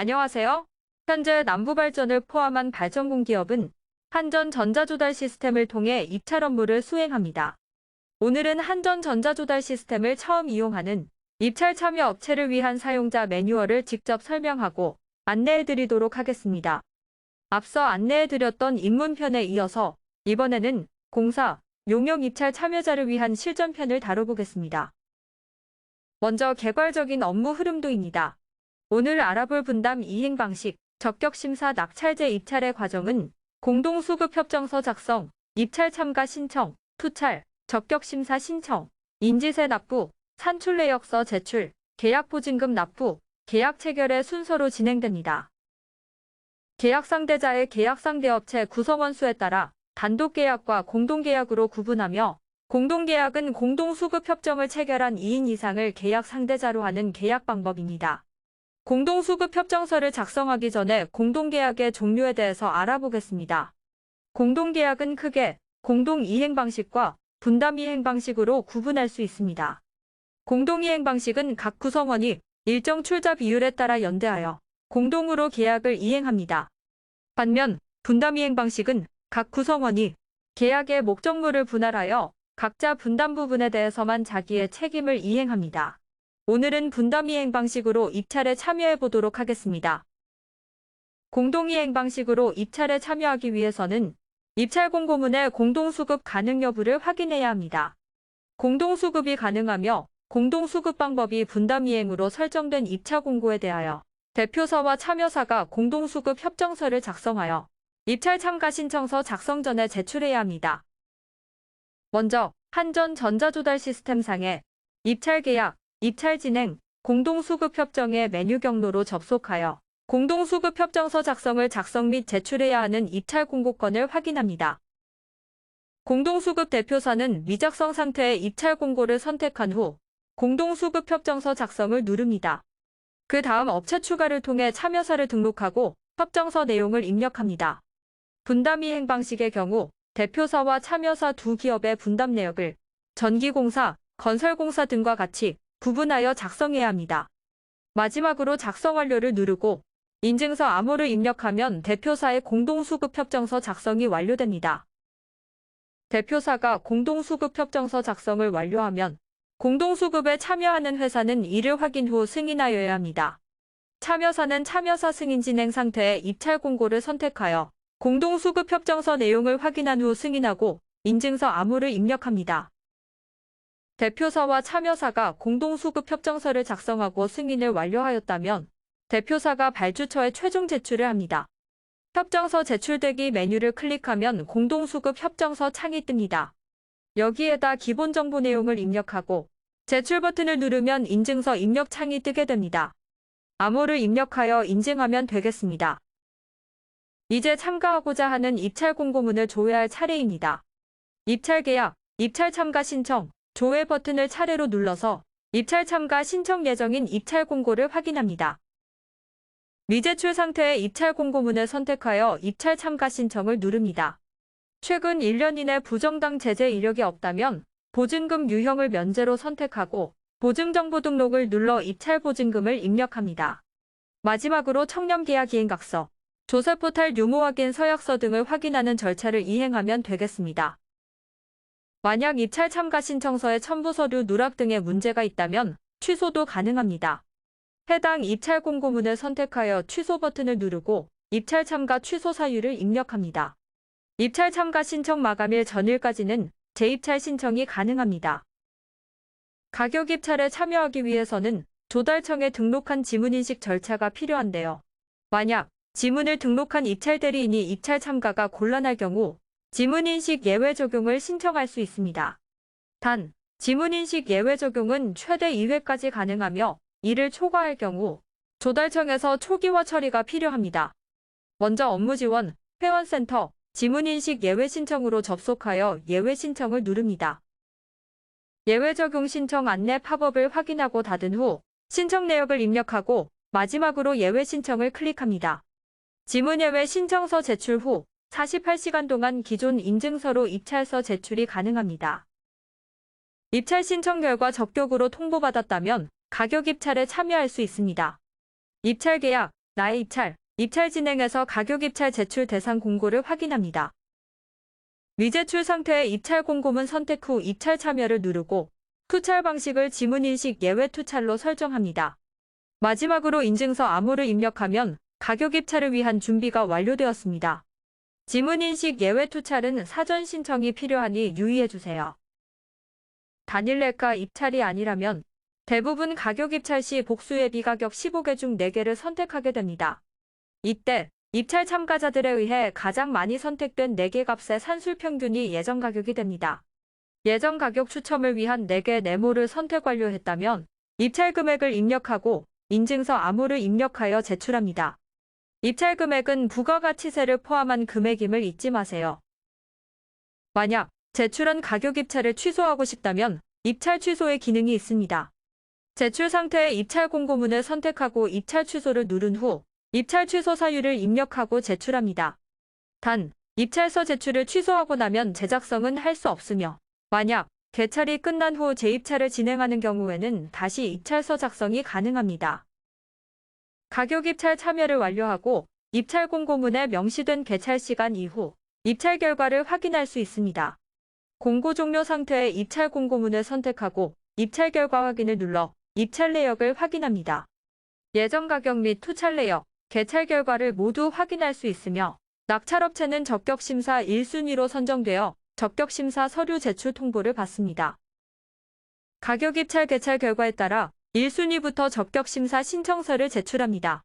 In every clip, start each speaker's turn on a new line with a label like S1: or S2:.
S1: 안녕하세요. 현재 남부발전을 포함한 발전공기업은 한전전자조달 시스템을 통해 입찰 업무를 수행합니다. 오늘은 한전전자조달 시스템을 처음 이용하는 입찰 참여 업체를 위한 사용자 매뉴얼을 직접 설명하고 안내해드리도록 하겠습니다. 앞서 안내해드렸던 입문편에 이어서 이번에는 공사, 용역 입찰 참여자를 위한 실전편을 다뤄보겠습니다. 먼저 개괄적인 업무 흐름도입니다. 오늘 알아볼 분담 이행 방식, 적격심사 낙찰제 입찰의 과정은 공동수급협정서 작성, 입찰 참가 신청, 투찰, 적격심사 신청, 인지세 납부, 산출내역서 제출, 계약보증금 납부, 계약 체결의 순서로 진행됩니다. 계약상대자의 계약상대업체 구성원 수에 따라 단독계약과 공동계약으로 구분하며 공동계약은 공동수급협정을 체결한 2인 이상을 계약 상대자로 하는 계약 방법입니다. 공동수급협정서를 작성하기 전에 공동계약의 종류에 대해서 알아보겠습니다. 공동계약은 크게 공동이행 방식과 분담이행 방식으로 구분할 수 있습니다. 공동이행 방식은 각 구성원이 일정 출자 비율에 따라 연대하여 공동으로 계약을 이행합니다. 반면 분담이행 방식은 각 구성원이 계약의 목적물을 분할하여 각자 분담 부분에 대해서만 자기의 책임을 이행합니다. 오늘은 분담이행 방식으로 입찰에 참여해 보도록 하겠습니다. 공동이행 방식으로 입찰에 참여하기 위해서는 입찰 공고문의 공동수급 가능 여부를 확인해야 합니다. 공동수급이 가능하며 공동수급 방법이 분담이행으로 설정된 입찰 공고에 대하여 대표사와 참여사가 공동수급 협정서를 작성하여 입찰 참가 신청서 작성 전에 제출해야 합니다. 먼저 한전전자조달 시스템상에 입찰 계약, 입찰 진행, 공동수급협정의 메뉴 경로로 접속하여 공동수급협정서 작성을 작성 및 제출해야 하는 입찰 공고건을 확인합니다. 공동수급 대표사는 미작성 상태의 입찰 공고를 선택한 후 공동수급협정서 작성을 누릅니다. 그 다음 업체 추가를 통해 참여사를 등록하고 협정서 내용을 입력합니다. 분담이행 방식의 경우 대표사와 참여사 두 기업의 분담 내역을 전기공사, 건설공사 등과 같이 구분하여 작성해야 합니다. 마지막으로 작성 완료를 누르고 인증서 암호를 입력하면 대표사의 공동수급협정서 작성이 완료됩니다. 대표사가 공동수급협정서 작성을 완료하면 공동수급에 참여하는 회사는 이를 확인 후 승인하여야 합니다. 참여사는 참여사 승인 진행 상태의 입찰 공고를 선택하여 공동수급협정서 내용을 확인한 후 승인하고 인증서 암호를 입력합니다. 대표사와 참여사가 공동수급협정서를 작성하고 승인을 완료하였다면 대표사가 발주처에 최종 제출을 합니다. 협정서 제출되기 메뉴를 클릭하면 공동수급협정서 창이 뜹니다. 여기에다 기본 정보 내용을 입력하고 제출 버튼을 누르면 인증서 입력 창이 뜨게 됩니다. 암호를 입력하여 인증하면 되겠습니다. 이제 참가하고자 하는 입찰 공고문을 조회할 차례입니다. 입찰 계약, 입찰 참가 신청, 조회 버튼을 차례로 눌러서 입찰 참가 신청 예정인 입찰 공고를 확인합니다. 미제출 상태의 입찰 공고문을 선택하여 입찰 참가 신청을 누릅니다. 최근 1년 이내 부정당 제재 이력이 없다면 보증금 유형을 면제로 선택하고 보증정보 등록을 눌러 입찰 보증금을 입력합니다. 마지막으로 청렴계약 이행각서, 조세포탈 유무 확인 서약서 등을 확인하는 절차를 이행하면 되겠습니다. 만약 입찰 참가 신청서에 첨부 서류 누락 등의 문제가 있다면 취소도 가능합니다. 해당 입찰 공고문을 선택하여 취소 버튼을 누르고 입찰 참가 취소 사유를 입력합니다. 입찰 참가 신청 마감일 전일까지는 재입찰 신청이 가능합니다. 가격 입찰에 참여하기 위해서는 조달청에 등록한 지문인식 절차가 필요한데요. 만약 지문을 등록한 입찰 대리인이 입찰 참가가 곤란할 경우 지문인식 예외 적용을 신청할 수 있습니다. 단, 지문인식 예외 적용은 최대 2회까지 가능하며 이를 초과할 경우 조달청에서 초기화 처리가 필요합니다. 먼저 업무지원, 회원센터, 지문인식 예외 신청으로 접속하여 예외 신청을 누릅니다. 예외 적용 신청 안내 팝업을 확인하고 닫은 후 신청 내역을 입력하고 마지막으로 예외 신청을 클릭합니다. 지문예외 신청서 제출 후 48시간 동안 기존 인증서로 입찰서 제출이 가능합니다. 입찰 신청 결과 적격으로 통보받았다면 가격 입찰에 참여할 수 있습니다. 입찰 계약, 나의 입찰, 입찰 진행에서 가격 입찰 제출 대상 공고를 확인합니다. 미제출 상태의 입찰 공고문 선택 후 입찰 참여를 누르고 투찰 방식을 지문인식 예외 투찰로 설정합니다. 마지막으로 인증서 암호를 입력하면 가격 입찰을 위한 준비가 완료되었습니다. 지문인식 예외 투찰은 사전 신청이 필요하니 유의해주세요. 단일레가 입찰이 아니라면 대부분 가격 입찰 시 복수의 비가격 15개 중 4개를 선택하게 됩니다. 이때 입찰 참가자들에 의해 가장 많이 선택된 4개 값의 산술 평균이 예정 가격이 됩니다. 예정 가격 추첨을 위한 4개 네모를 선택 완료했다면 입찰 금액을 입력하고 인증서 암호를 입력하여 제출합니다. 입찰 금액은 부가가치세를 포함한 금액임을 잊지 마세요. 만약 제출한 가격 입찰을 취소하고 싶다면 입찰 취소의 기능이 있습니다. 제출 상태의 입찰 공고문을 선택하고 입찰 취소를 누른 후 입찰 취소 사유를 입력하고 제출합니다. 단, 입찰서 제출을 취소하고 나면 제작성은 할 수 없으며 만약 개찰이 끝난 후 재입찰을 진행하는 경우에는 다시 입찰서 작성이 가능합니다. 가격 입찰 참여를 완료하고 입찰 공고문에 명시된 개찰 시간 이후 입찰 결과를 확인할 수 있습니다. 공고 종료 상태의 입찰 공고문을 선택하고 입찰 결과 확인을 눌러 입찰 내역을 확인합니다. 예정 가격 및 투찰 내역, 개찰 결과를 모두 확인할 수 있으며 낙찰업체는 적격심사 1순위로 선정되어 적격심사 서류 제출 통보를 받습니다. 가격 입찰 개찰 결과에 따라 1순위부터 적격심사 신청서를 제출합니다.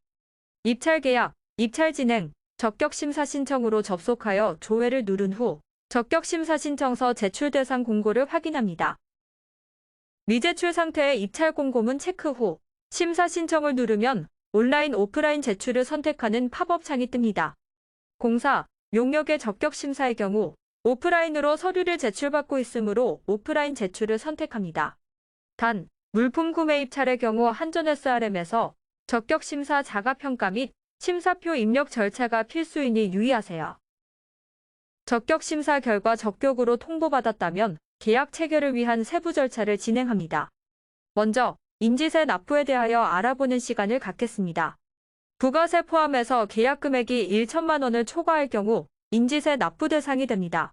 S1: 입찰 계약, 입찰 진행, 적격심사 신청으로 접속하여 조회를 누른 후 적격심사 신청서 제출 대상 공고를 확인합니다. 미제출 상태의 입찰 공고문 체크 후 심사 신청을 누르면 온라인 오프라인 제출을 선택하는 팝업 창이 뜹니다. 공사, 용역의 적격심사의 경우 오프라인으로 서류를 제출받고 있으므로 오프라인 제출을 선택합니다. 단, 물품 구매 입찰의 경우 한전 SRM에서 적격심사 자가평가 및 심사표 입력 절차가 필수이니 유의하세요. 적격심사 결과 적격으로 통보받았다면 계약 체결을 위한 세부 절차를 진행합니다. 먼저 인지세 납부에 대하여 알아보는 시간을 갖겠습니다. 부가세 포함해서 계약 금액이 1천만 원을 초과할 경우 인지세 납부 대상이 됩니다.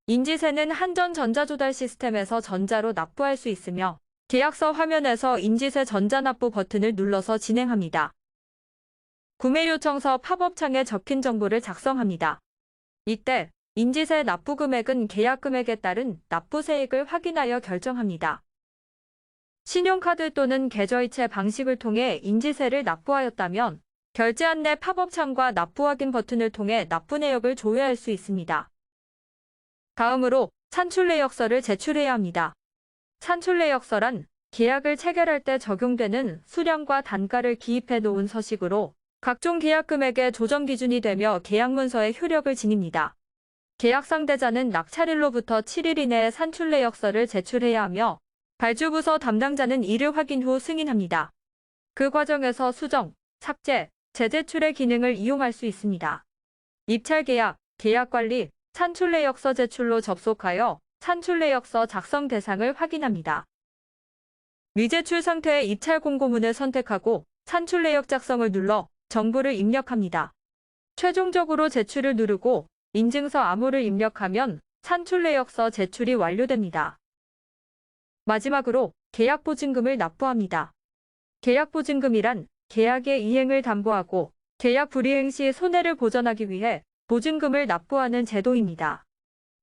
S1: 인지세는 한전 전자조달 시스템에서 전자로 납부할 수 있으며 계약서 화면에서 인지세 전자납부 버튼을 눌러서 진행합니다. 구매 요청서 팝업창에 적힌 정보를 작성합니다. 이때 인지세 납부 금액은 계약 금액에 따른 납부세액을 확인하여 결정합니다. 신용카드 또는 계좌이체 방식을 통해 인지세를 납부하였다면 결제 안내 팝업창과 납부 확인 버튼을 통해 납부 내역을 조회할 수 있습니다. 다음으로 산출 내역서를 제출해야 합니다. 산출 내역서란 계약을 체결할 때 적용되는 수량과 단가를 기입해 놓은 서식으로 각종 계약 금액의 조정 기준이 되며 계약문서의 효력을 지닙니다. 계약 상대자는 낙찰일로부터 7일 이내에 산출 내역서를 제출해야 하며 발주부서 담당자는 이를 확인 후 승인합니다. 그 과정에서 수정, 삭제, 재제출의 기능을 이용할 수 있습니다. 입찰계약, 계약관리, 산출내역서 제출로 접속하여 산출내역서 작성 대상을 확인합니다. 미제출 상태의 입찰 공고문을 선택하고 산출내역 작성을 눌러 정보를 입력합니다. 최종적으로 제출을 누르고 인증서 암호를 입력하면 산출내역서 제출이 완료됩니다. 마지막으로 계약보증금을 납부합니다. 계약보증금이란 계약의 이행을 담보하고 계약 불이행 시 손해를 보전하기 위해 보증금을 납부하는 제도입니다.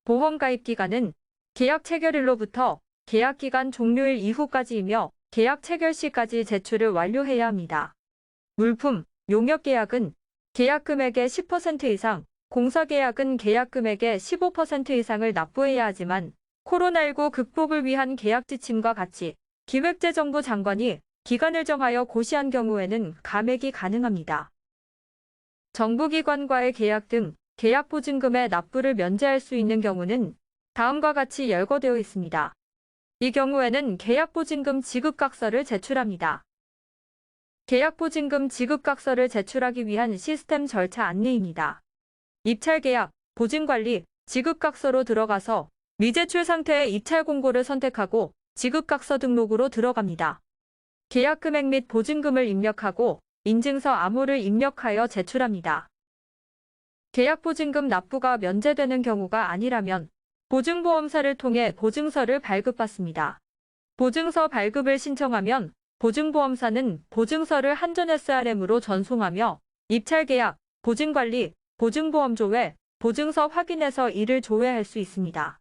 S1: 보험 가입 기간은 계약 체결일로부터 계약 기간 종료일 이후까지이며 계약 체결 시까지 제출을 완료해야 합니다. 물품, 용역 계약은 계약 금액의 10% 이상, 공사 계약은 계약 금액의 15% 이상을 납부해야 하지만 코로나19 극복을 위한 계약 지침과 같이 기획재정부 장관이 기간을 정하여 고시한 경우에는 감액이 가능합니다. 정부기관과의 계약 등 계약보증금의 납부를 면제할 수 있는 경우는 다음과 같이 열거되어 있습니다. 이 경우에는 계약보증금 지급각서를 제출합니다. 계약보증금 지급각서를 제출하기 위한 시스템 절차 안내입니다. 입찰계약, 보증관리, 지급각서로 들어가서 미제출 상태의 입찰 공고를 선택하고 지급각서 등록으로 들어갑니다. 계약 금액 및 보증금을 입력하고 인증서 암호를 입력하여 제출합니다. 계약보증금 납부가 면제되는 경우가 아니라면 보증보험사를 통해 보증서를 발급받습니다. 보증서 발급을 신청하면 보증보험사는 보증서를 한전 SRM으로 전송하며 입찰계약, 보증관리, 보증보험조회, 보증서 확인해서 이를 조회할 수 있습니다.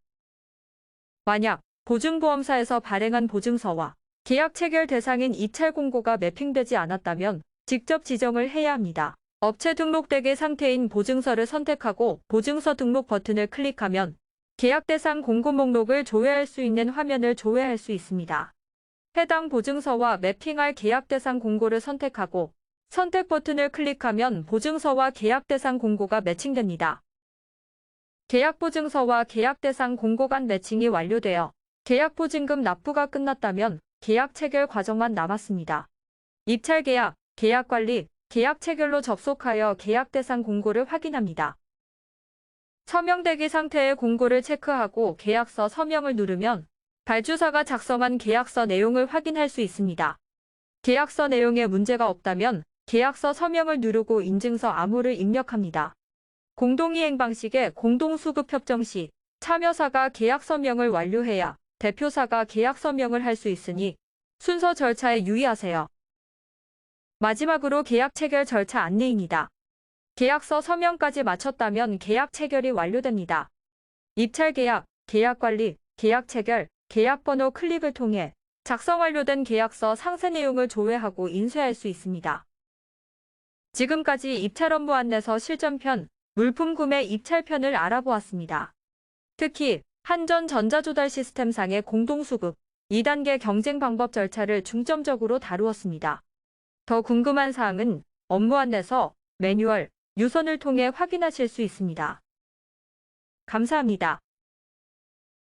S1: 만약 보증보험사에서 발행한 보증서와 계약 체결 대상인 입찰 공고가 매핑되지 않았다면 직접 지정을 해야 합니다. 업체 등록대기 상태인 보증서를 선택하고 보증서 등록 버튼을 클릭하면 계약 대상 공고 목록을 조회할 수 있는 화면을 조회할 수 있습니다. 해당 보증서와 매핑할 계약 대상 공고를 선택하고 선택 버튼을 클릭하면 보증서와 계약 대상 공고가 매칭됩니다. 계약 보증서와 계약 대상 공고 간 매칭이 완료되어 계약 보증금 납부가 끝났다면 계약 체결 과정만 남았습니다. 입찰 계약, 계약 관리, 계약 체결로 접속하여 계약 대상 공고를 확인합니다. 서명대기 상태의 공고를 체크하고 계약서 서명을 누르면 발주사가 작성한 계약서 내용을 확인할 수 있습니다. 계약서 내용에 문제가 없다면 계약서 서명을 누르고 인증서 암호를 입력합니다. 공동이행 방식의 공동수급 협정 시 참여사가 계약 서명을 완료해야 대표사가 계약 서명을 할 수 있으니 순서 절차에 유의하세요. 마지막으로 계약 체결 절차 안내입니다. 계약서 서명까지 마쳤다면 계약 체결이 완료됩니다. 입찰 계약, 계약 관리, 계약 체결, 계약 번호 클릭을 통해 작성 완료된 계약서 상세 내용을 조회하고 인쇄할 수 있습니다. 지금까지 입찰 업무 안내서 실전편, 물품 구매 입찰편을 알아보았습니다. 특히 한전 전자조달 시스템상의 공동수급, 2단계 경쟁 방법 절차를 중점적으로 다루었습니다. 더 궁금한 사항은 업무 안내서, 매뉴얼, 유선을 통해 확인하실 수 있습니다. 감사합니다.